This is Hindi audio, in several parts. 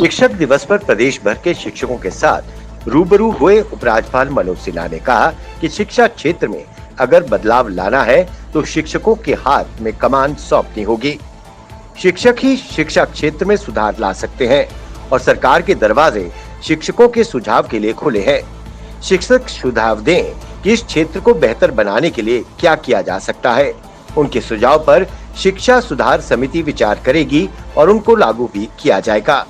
शिक्षक दिवस पर प्रदेश भर के शिक्षकों के साथ रूबरू हुए उपराज्यपाल मनोज सिन्हा ने कहा कि शिक्षा क्षेत्र में अगर बदलाव लाना है तो शिक्षकों के हाथ में कमान सौंपनी होगी। शिक्षक ही शिक्षा क्षेत्र में सुधार ला सकते हैं और सरकार के दरवाजे शिक्षकों के सुझाव के लिए खुले हैं। शिक्षक सुझाव दें कि इस क्षेत्र को बेहतर बनाने के लिए क्या किया जा सकता है। उनके सुझाव पर शिक्षा सुधार समिति विचार करेगी और उनको लागू भी किया जाएगा।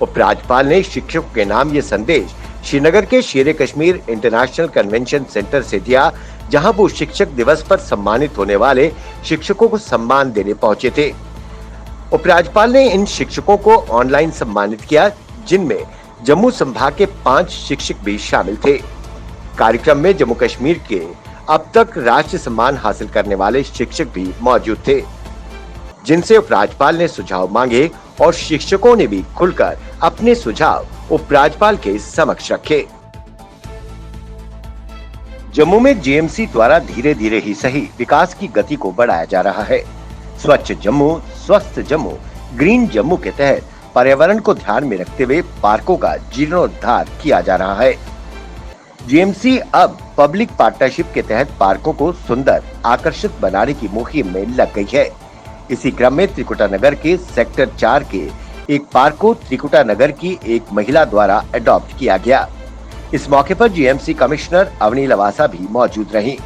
उपराज्यपाल ने शिक्षकों के नाम ये संदेश श्रीनगर के शेर कश्मीर इंटरनेशनल कन्वेंशन सेंटर से दिया, जहां वो शिक्षक दिवस पर सम्मानित होने वाले शिक्षकों को सम्मान देने पहुंचे थे। उपराज्यपाल ने इन शिक्षकों को ऑनलाइन सम्मानित किया, जिनमें जम्मू संभाग के 5 शिक्षक भी शामिल थे। कार्यक्रम में जम्मू कश्मीर के अब तक राष्ट्रीय सम्मान हासिल करने वाले शिक्षक भी मौजूद थे, जिनसे उपराज्यपाल ने सुझाव मांगे और शिक्षकों ने भी खुलकर अपने सुझाव उपराज्यपाल के समक्ष रखे। जम्मू में जेएमसी द्वारा धीरे धीरे ही सही विकास की गति को बढ़ाया जा रहा है। स्वच्छ जम्मू, स्वस्थ जम्मू, ग्रीन जम्मू के तहत पर्यावरण को ध्यान में रखते हुए पार्कों का जीर्णोद्धार किया जा रहा है। जेएमसी अब पब्लिक पार्टनरशिप के तहत पार्कों को सुंदर, आकर्षित बनाने की मुहिम में लग गई है। इसी क्रम में त्रिकुटा नगर के सेक्टर 4 के एक पार्क को त्रिकुटा नगर की एक महिला द्वारा अडॉप्ट किया गया। इस मौके पर जीएमसी कमिश्नर अवनी लवासा भी मौजूद रहीं।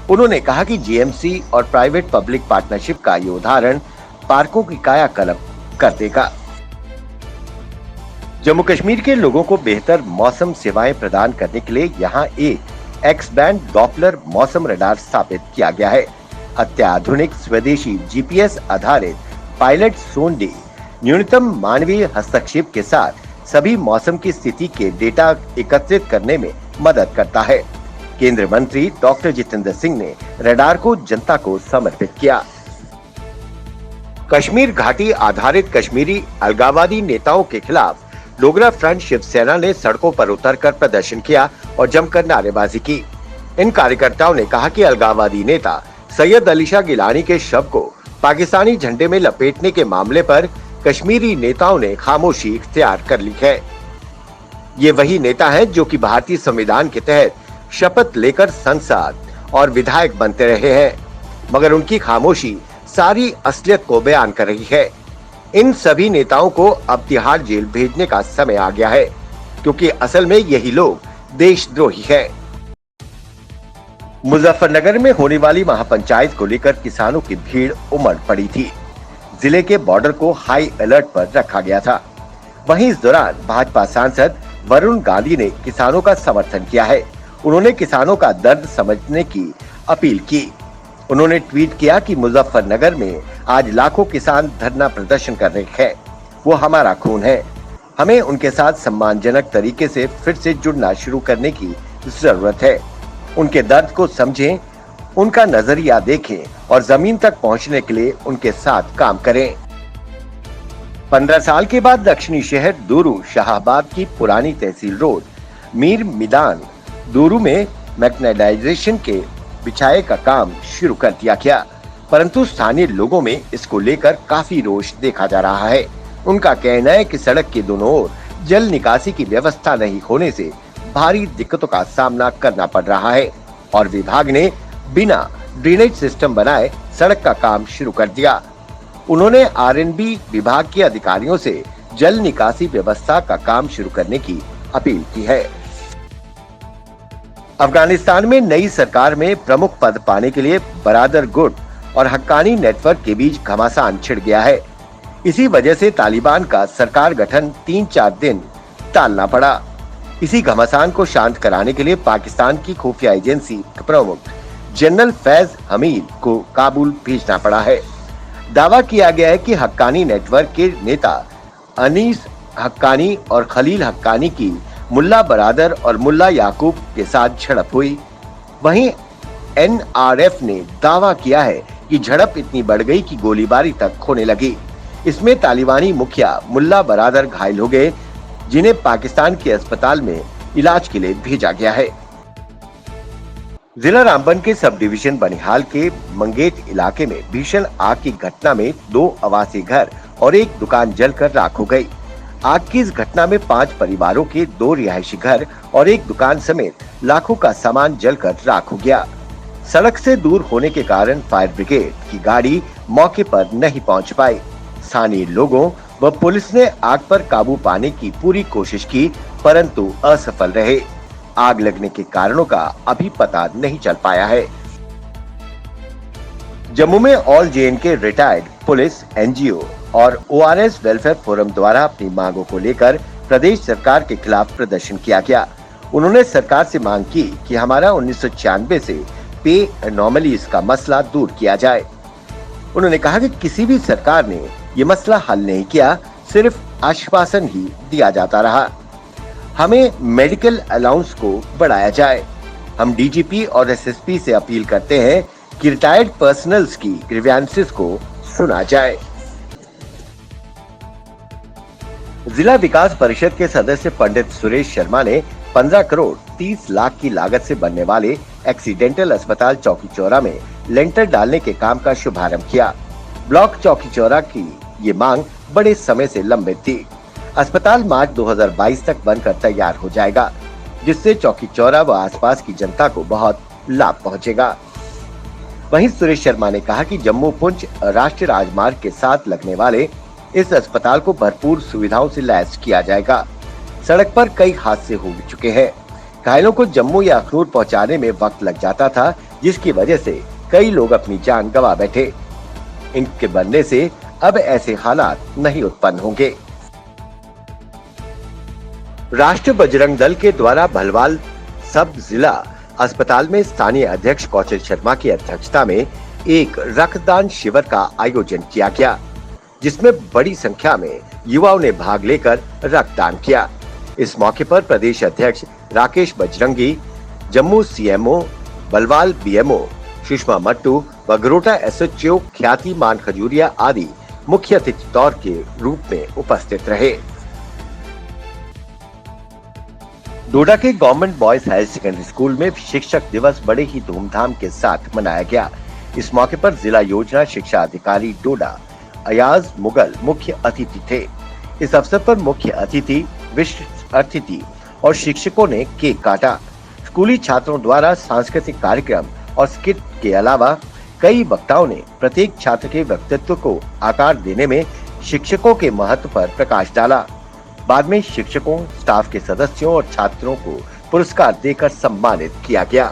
उन्होंने कहा कि जीएमसी और प्राइवेट पब्लिक पार्टनरशिप का ये उदाहरण पार्कों की कायाकल्प कर देगा। जम्मू कश्मीर के लोगों को बेहतर मौसम सेवाएं प्रदान करने के लिए यहाँ एक एक्स बैंड डॉपलर मौसम रडार स्थापित किया गया है। अत्याधुनिक स्वदेशी जीपीएस आधारित पायलट सोंडे न्यूनतम मानवीय हस्तक्षेप के साथ सभी मौसम की स्थिति के डेटा एकत्रित करने में मदद करता है। केंद्रीय मंत्री डॉक्टर जितेंद्र सिंह ने रडार को जनता को समर्पित किया। कश्मीर घाटी आधारित कश्मीरी अलगाववादी नेताओं के खिलाफ डोगरा फ्रंट शिवसेना ने सड़कों पर उतरकर प्रदर्शन किया और जमकर नारेबाजी की। इन कार्यकर्ताओं ने कहा कि अलगाववादी नेता सैयद अली शाह गिलानी के शव को पाकिस्तानी झंडे में लपेटने के मामले पर कश्मीरी नेताओं ने खामोशी इख्तियार कर ली है। ये वही नेता हैं जो कि भारतीय संविधान के तहत शपथ लेकर सांसद और विधायक बनते रहे हैं, मगर उनकी खामोशी सारी असलियत को बयान कर रही है। इन सभी नेताओं को अब तिहाड़ जेल भेजने का समय आ गया है, क्योंकि असल में यही लोग देशद्रोही हैं। मुजफ्फरनगर में होने वाली महापंचायत को लेकर किसानों की भीड़ उमड़ पड़ी थी। जिले के बॉर्डर को हाई अलर्ट पर रखा गया था। वहीं इस दौरान भाजपा सांसद वरुण गांधी ने किसानों का समर्थन किया है। उन्होंने किसानों का दर्द समझने की अपील की। उन्होंने ट्वीट किया कि मुजफ्फरनगर में आज लाखों किसान धरना प्रदर्शन कर रहे हैं। वो हमारा खून है। हमें उनके साथ सम्मानजनक तरीके से फिर से जुड़ना शुरू करने की जरूरत है। उनके दर्द को समझें, उनका नजरिया देखें और जमीन तक पहुंचने के लिए उनके साथ काम करें। 15 साल के बाद दक्षिणी शहर दूरू शाहाबाद की पुरानी तहसील रोड मीर मिदान दूरू में मैग्नेटाइजेशन के बिछाए का काम शुरू कर दिया गया, परंतु स्थानीय लोगों में इसको लेकर काफी रोष देखा जा रहा है। उनका कहना है कि सड़क के दोनों ओर जल निकासी की व्यवस्था नहीं होने से भारी दिक्कतों का सामना करना पड़ रहा है और विभाग ने बिना ड्रेनेज सिस्टम बनाए सड़क का काम शुरू कर दिया। उन्होंने आरएनबी विभाग के अधिकारियों से जल निकासी व्यवस्था का काम शुरू करने की अपील की है। अफगानिस्तान में नई सरकार में प्रमुख पद पाने के लिए बरादर गुट और हक्कानी नेटवर्क के बीच घमासान छिड़ गया है। इसी वजह से तालिबान का सरकार गठन 3-4 दिन टालना पड़ा। इसी घमासान को शांत कराने के लिए पाकिस्तान की खुफिया एजेंसी के प्रमुख जनरल फैज हमीद को काबुल भेजना पड़ा है। दावा किया गया है कि हक्कानी नेटवर्क के नेता अनीस हक्कानी और खलील हक्कानी की मुल्ला बरादर और मुल्ला याकूब के साथ झड़प हुई। वहीं एनआरएफ ने दावा किया है कि झड़प इतनी बढ़ गई कि गोलीबारी तक होने लगी। इसमें तालिबानी मुखिया मुल्ला बरादर घायल हो गए, जिन्हें पाकिस्तान के अस्पताल में इलाज के लिए भेजा गया है। जिला रामबन के सब डिवीजन बनिहाल के मंगेट इलाके में भीषण आग की घटना में 2 आवासीय घर और एक दुकान जलकर राख हो गई। आग की इस घटना में 5 परिवारों के 2 रिहायशी घर और एक दुकान समेत लाखों का सामान जलकर राख हो गया। सड़क से दूर होने के कारण फायर ब्रिगेड की गाड़ी मौके पर नहीं पहुंच पाई। स्थानीय लोगों व पुलिस ने आग पर काबू पाने की पूरी कोशिश की, परंतु असफल रहे। आग लगने के कारणों का अभी पता नहीं चल पाया है। जम्मू में ऑल जे.एन.के रिटायर्ड पुलिस, एनजीओ और ओआरएस वेलफेयर फोरम द्वारा अपनी मांगों को लेकर प्रदेश सरकार के खिलाफ प्रदर्शन किया गया। उन्होंने सरकार से मांग की कि हमारा 1996 से पे एनोमलीज का मसला दूर किया जाए। उन्होंने कहा कि किसी भी सरकार ने ये मसला हल नहीं किया, सिर्फ आश्वासन ही दिया जाता रहा। हमें मेडिकल अलाउंस को बढ़ाया जाए। हम डीजीपी और एसएसपी से अपील करते हैं कि रिटायर्ड पर्सनल्स की ग्रीवेंसेस को सुना जाए। जिला विकास परिषद के सदस्य पंडित सुरेश शर्मा ने 15 करोड़ 30 लाख की लागत से बनने वाले एक्सीडेंटल अस्पताल चौकी चौरा में लेंटर डालने के काम का शुभारंभ किया। ब्लॉक चौकी चौरा की ये मांग बड़े समय से लंबित थी। अस्पताल मार्च 2022 तक बनकर तैयार हो जाएगा, जिससे चौकी चौरा व आसपास की जनता को बहुत लाभ पहुंचेगा। वहीं सुरेश शर्मा ने कहा कि जम्मू पुंछ राष्ट्रीय राजमार्ग के साथ लगने वाले इस अस्पताल को भरपूर सुविधाओं से लैस किया जाएगा। सड़क पर कई हादसे हो चुके हैं। घायलों को जम्मू या अखनूर पहुंचाने में वक्त लग जाता था, जिसकी वजह से कई लोग अपनी जान गंवा बैठे। इनके बनने से अब ऐसे हालात नहीं उत्पन्न होंगे। राष्ट्रीय बजरंग दल के द्वारा भलवाल सब जिला अस्पताल में स्थानीय अध्यक्ष कौशल शर्मा की अध्यक्षता में एक रक्तदान शिविर का आयोजन किया गया, जिसमें बड़ी संख्या में युवाओं ने भाग लेकर रक्तदान किया। इस मौके पर प्रदेश अध्यक्ष राकेश बजरंगी, जम्मू सीएमओ, बलवाल बीएमओ, सुषमा मट्टू व गरोटा एसएचओ ख्याति मान खजूरिया आदि मुख्य अतिथि तौर के रूप में उपस्थित रहे। डोडा के government boys higher secondary school में शिक्षक दिवस बड़े ही धूमधाम के साथ मनाया गया। इस मौके पर जिला योजना शिक्षा अधिकारी डोडा अयाज मुगल मुख्य अतिथि थे। इस अवसर पर मुख्य अतिथि, विशिष्ट अतिथि और शिक्षकों ने केक काटा। स्कूली छात्रों द्वारा सांस्कृतिक कार्यक्रम और स्किट के अलावा कई वक्ताओं ने प्रत्येक छात्र के व्यक्तित्व को आकार देने में शिक्षकों के महत्व पर प्रकाश डाला। बाद में शिक्षकों, स्टाफ के सदस्यों और छात्रों को पुरस्कार देकर सम्मानित किया गया।